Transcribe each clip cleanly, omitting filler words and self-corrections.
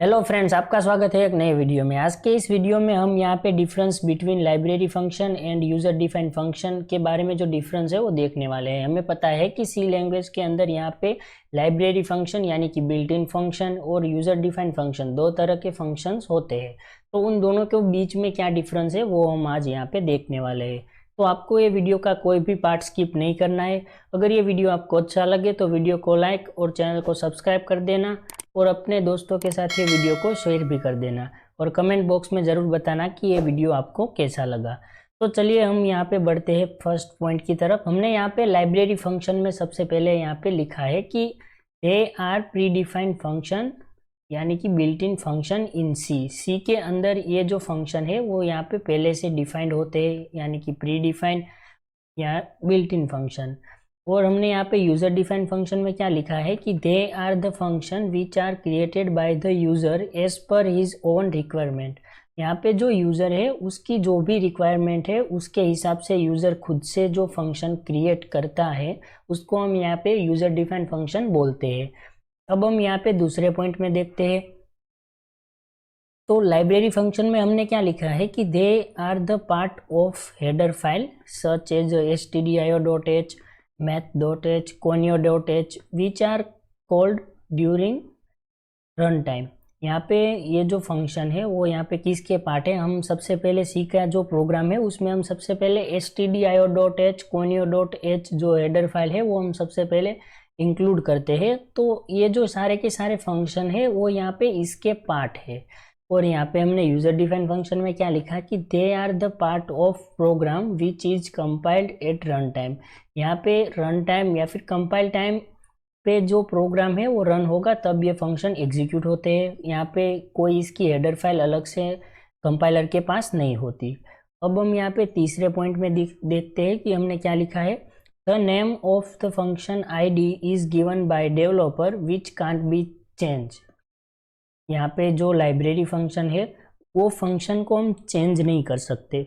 Hello friends, आपका स्वागत है एक नए वीडियो में। आज के इस वीडियो में हम यहाँ पे difference between library function end user defined function के बारे में जो डिफरेंस है वो देखने वाले हैं। हमें पता है कि सी लैंग्वेज के अंदर यहाँ पे लाइब्रेरी फंक्शन यानी कि बिल्ट इन फंक्शन और यूज़र डिफाइंड फंक्शन दो तरह के फंक्शंस होते हैं। तो उन दोनों के बीच में क्या डिफरेंस है वो हम आज यहाँ पे देखने वाले हैं। तो आपको ये वीडियो का कोई भी पार्ट स्किप नहीं करना है। अगर ये वीडियो आपको अच्छा लगे तो वीडियो को लाइक और चैनल को सब्सक्राइब कर देना और अपने दोस्तों के साथ ये वीडियो को शेयर भी कर देना और कमेंट बॉक्स में ज़रूर बताना कि ये वीडियो आपको कैसा लगा। तो चलिए हम यहाँ पे बढ़ते हैं फर्स्ट पॉइंट की तरफ। हमने यहाँ पे लाइब्रेरी फंक्शन में सबसे पहले यहाँ पे लिखा है कि they are predefined function यानी कि बिल्ट इन फंक्शन इन सी के अंदर ये जो फंक्शन है वो यहाँ पे पहले से डिफाइंड होते हैं यानी कि प्री डिफाइंड या बिल्ट इन फंक्शन। और हमने यहाँ पे यूज़र डिफाइंड फंक्शन में क्या लिखा है कि they are the function which are created by the user as per his own requirement. यहाँ पे जो यूज़र है उसकी जो भी रिक्वायरमेंट है उसके हिसाब से यूज़र खुद से जो फंक्शन क्रिएट करता है उसको हम यहाँ पे यूज़र डिफाइंड फंक्शन बोलते हैं। अब हम यहाँ पे दूसरे पॉइंट में देखते हैं। तो लाइब्रेरी फंक्शन में हमने क्या लिखा है कि they are the part of header file such as stdio.h, math.h, conio.h which are called during run time. यहाँ पे ये जो फंक्शन है वो यहाँ पे किसके पार्ट है, हम सबसे पहले सी का जो प्रोग्राम है उसमें हम सबसे पहले stdio.h, conio.h जो हेडर फाइल है वो हम सबसे पहले इंक्लूड करते हैं। तो ये जो सारे के सारे फंक्शन है वो यहाँ पे इसके पार्ट है। और यहाँ पे हमने यूजर डिफाइंड फंक्शन में क्या लिखा कि they are the part of program which is compiled at run time. यहाँ पे रन टाइम या फिर कंपाइल टाइम पे जो प्रोग्राम है वो रन होगा तब ये फंक्शन एग्जीक्यूट होते हैं। यहाँ पे कोई इसकी हेडर फाइल अलग से कंपाइलर के पास नहीं होती। अब हम यहाँ पे तीसरे पॉइंट में देखते हैं कि हमने क्या लिखा है। The name of the function ID is given by developer which can't be change. यहाँ पे जो लाइब्रेरी फंक्शन है वो फंक्शन को हम चेंज नहीं कर सकते।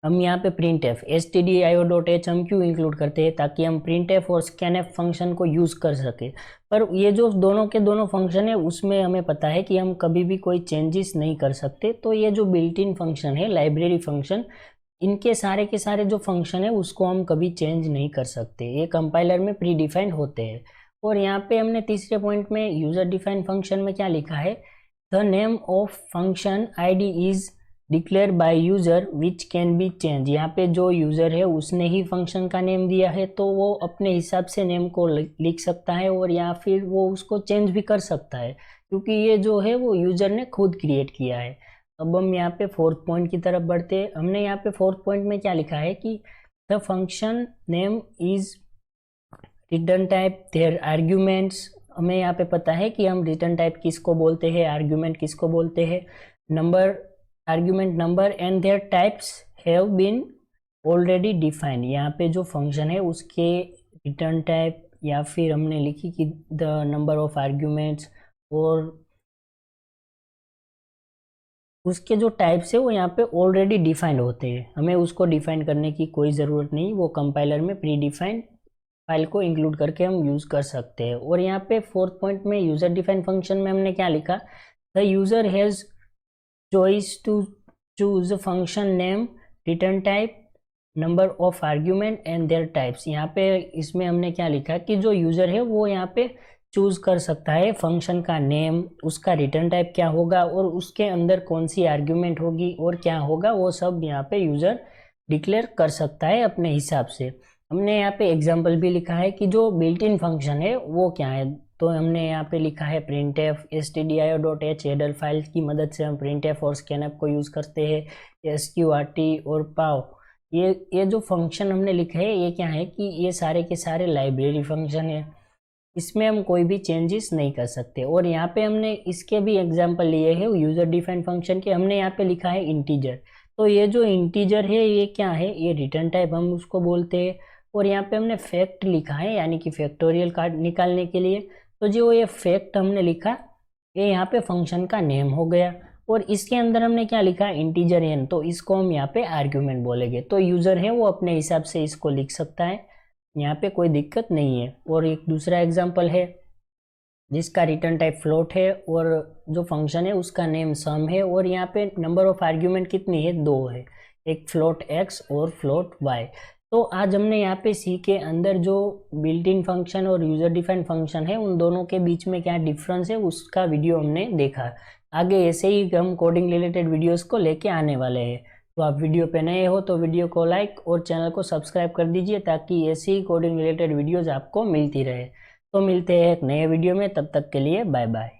हम यहाँ पे printf stdio.h हम क्यों इंक्लूड करते हैं, ताकि हम printf और scanf फंक्शन को यूज़ कर सके। पर ये जो दोनों के दोनों फंक्शन है उसमें हमें पता है कि हम कभी भी कोई चेंजेस नहीं कर सकते। तो ये जो बिल्ट इन फंक्शन है लाइब्रेरी फंक्शन, इनके सारे के सारे जो फंक्शन है उसको हम कभी चेंज नहीं कर सकते, ये कंपाइलर में प्री डिफाइंड होते हैं। और यहाँ पे हमने तीसरे पॉइंट में यूजर डिफाइंड फंक्शन में क्या लिखा है, the name of function ID is declare by user which can be change. यहाँ पे जो यूजर है उसने ही फंक्शन का नेम दिया है तो वो अपने हिसाब से नेम को लिख सकता है और या फिर वो उसको चेंज भी कर सकता है, क्योंकि ये जो है वो यूजर ने खुद क्रिएट किया है। अब हम यहाँ पे फोर्थ पॉइंट की तरफ बढ़ते हैं। हमने यहाँ पे फोर्थ पॉइंट में क्या लिखा है कि the function name is return type their arguments. हमें यहाँ पे पता है कि हम रिटर्न टाइप किसको बोलते हैं, आर्ग्यूमेंट किसको बोलते हैं, number, argument number and their types have been already defined. यहाँ पे जो फंक्शन है उसके रिटर्न टाइप या फिर हमने लिखी कि द नंबर ऑफ आर्ग्यूमेंट्स और उसके जो टाइप्स है वो यहाँ पे ऑलरेडी डिफाइंड होते हैं, हमें उसको डिफाइन करने की कोई ज़रूरत नहीं, वो कंपाइलर में प्री डिफाइंड फाइल को इंक्लूड करके हम यूज़ कर सकते हैं। और यहाँ पे फोर्थ पॉइंट में यूज़र डिफाइंड फंक्शन में हमने क्या लिखा, the user has choice to choose function name, return type, number of argument and their types. यहाँ पे इसमें हमने क्या लिखा कि जो यूज़र है वो यहाँ पे चूज़ कर सकता है फंक्शन का नेम, उसका रिटर्न टाइप क्या होगा और उसके अंदर कौन सी आर्ग्यूमेंट होगी और क्या होगा, वो सब यहाँ पे यूज़र डिक्लेयर कर सकता है अपने हिसाब से। हमने यहाँ पे एग्जाम्पल भी लिखा है कि जो बिल्ट इन फंक्शन है वो क्या है। तो हमने यहाँ पे लिखा है printf stdio.h हेडर फाइल की मदद से हम printf और scanf को यूज़ करते हैं, sqrt और paw। ये जो फंक्शन हमने लिखे है ये क्या है कि ये सारे के सारे लाइब्रेरी फंक्शन है, इसमें हम कोई भी चेंजेस नहीं कर सकते। और यहाँ पे हमने इसके भी एग्जाम्पल लिए हैं यूज़र डिफाइंड फंक्शन के। हमने यहाँ पे लिखा है इंटीजर, तो ये जो इंटीजर है ये क्या है, ये रिटर्न टाइप हम उसको बोलते हैं। और यहाँ पे हमने फैक्ट लिखा है यानी कि फैक्टोरियल कार्ड निकालने के लिए, तो जो ये फैक्ट हमने लिखा ये यहाँ पे फंक्शन का नेम हो गया। और इसके अंदर हमने क्या लिखा, इंटीजर n, तो इसको हम यहाँ पे आर्ग्यूमेंट बोलेंगे। तो यूज़र है वो अपने हिसाब से इसको लिख सकता है, यहाँ पे कोई दिक्कत नहीं है। और एक दूसरा एग्जाम्पल है जिसका रिटर्न टाइप फ्लोट है और जो फंक्शन है उसका नेम सम है और यहाँ पे नंबर ऑफ आर्ग्यूमेंट कितनी है, 2 है, एक फ्लोट x और फ्लोट y। तो आज हमने यहाँ पे सी के अंदर जो बिल्ट इन फंक्शन और यूजर डिफाइंड फंक्शन है उन दोनों के बीच में क्या डिफरेंस है उसका वीडियो हमने देखा। आगे ऐसे ही हम कोडिंग रिलेटेड वीडियोस को लेके आने वाले हैं। तो आप वीडियो पे नए हो तो वीडियो को लाइक और चैनल को सब्सक्राइब कर दीजिए ताकि ऐसी ही कोडिंग रिलेटेड वीडियोस आपको मिलती रहे। तो मिलते हैं एक नए वीडियो में, तब तक के लिए बाय बाय।